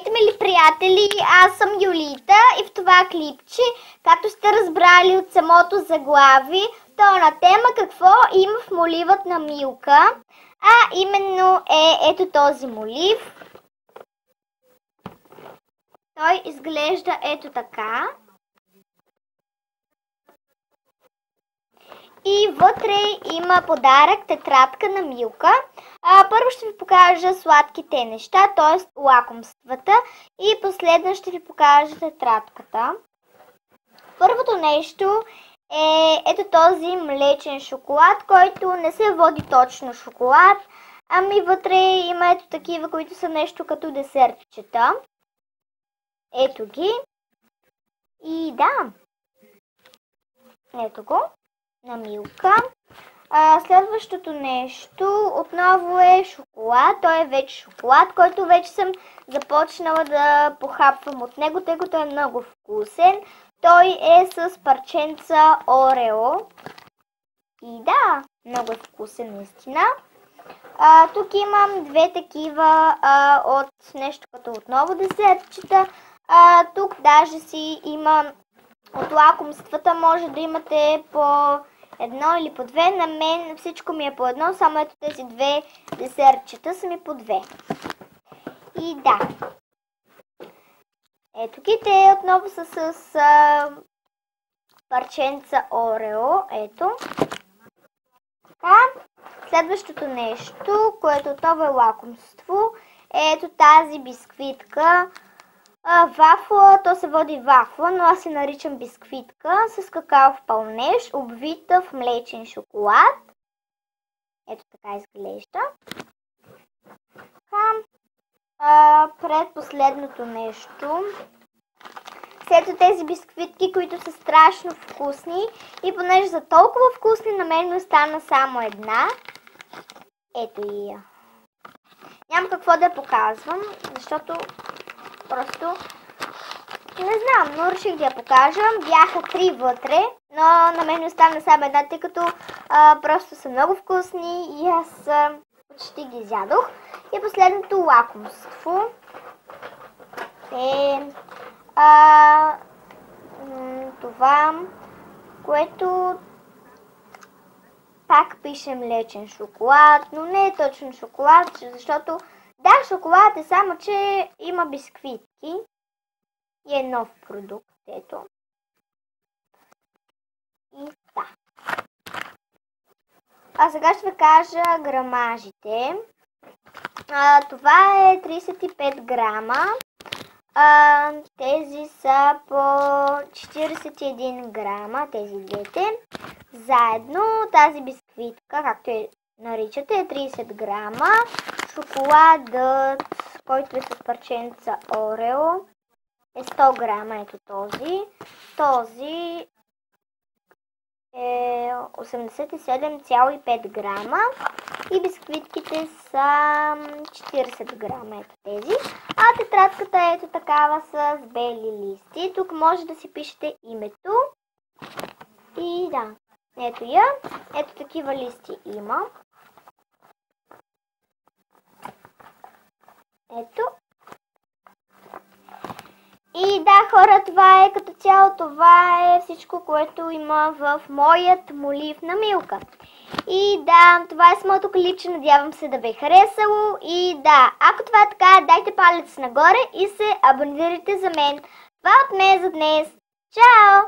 Здравейте, мили приятели! Аз съм Юлита и в това клипче, както сте разбрали от самото заглавие, то е на тема какво има в моливът на Милка. А именно ето този молив. Той изглежда ето така. И вътре има подарък, тетрадка на Милка. Първо ще ви покажа сладките неща, т.е. лакомствата. И последно ще ви покажа тетрадката. Първото нещо е ето този млечен шоколад, който не се води точно шоколад, ами вътре има ето такива, които са нещо като десертчета. Ето ги. И да, ето го. На Милка. Следващото нещо отново е шоколад. Той е вече шоколад, който вече съм започнала да похапвам от него, тъй като е много вкусен. Той е с парченца Орео. И да, много е вкусен наистина. Тук имам две такива от нещо като отново десертчета. Тук даже си има от лакомствата, може да имате по едно или по две. На мен всичко ми е по едно, само ето тези две десертчета са ми по две. И да. Ето ги, те отново са с парченца Орео. Ето. Така. Следващото нещо, което отново е лакомство, е ето тази бисквитка. Вафла, то се води вафла, но аз се наричам бисквитка с какаов пълнеж, обвита в млечен шоколад. Ето така изглежда. Предпоследното нещо. След тези бисквитки, които са страшно вкусни и понеже са толкова вкусни, на мен ми остана само една. Ето и я. Нямам какво да я показвам, защото просто не знам, но реших да я покажа. Бяха три вътре, но на мен остана само една, тъй като просто са много вкусни и аз почти ги изядох. И последното лакомство е това, което пак пише млечен шоколад, но не е точно шоколад, защото да, шоколад е, само че има бисквитки и е нов продукт. Ето. И да. А сега ще ви кажа грамажите. Това е 35 грама. Тези са по 41 грама, тези двете. Заедно тази бисквитка, както я наричате, е 30 грама. Шоколадът, който е с парченца Орео, е 100 грама, ето този. Този е 87,5 грама. И бисквитките са 40 грама, ето тези. А тетрадката е ето такава с бели листи. Тук може да си пишете името. И да, ето я. Ето такива листи има. Ето. И да, хора, това е като цяло, това е всичко, което има в моят молив на Милка. И да, това е с моето клипче, надявам се да ви е харесало. И да, ако това е така, дайте палец нагоре и се абонирайте за мен. Това от мен за днес. Чао!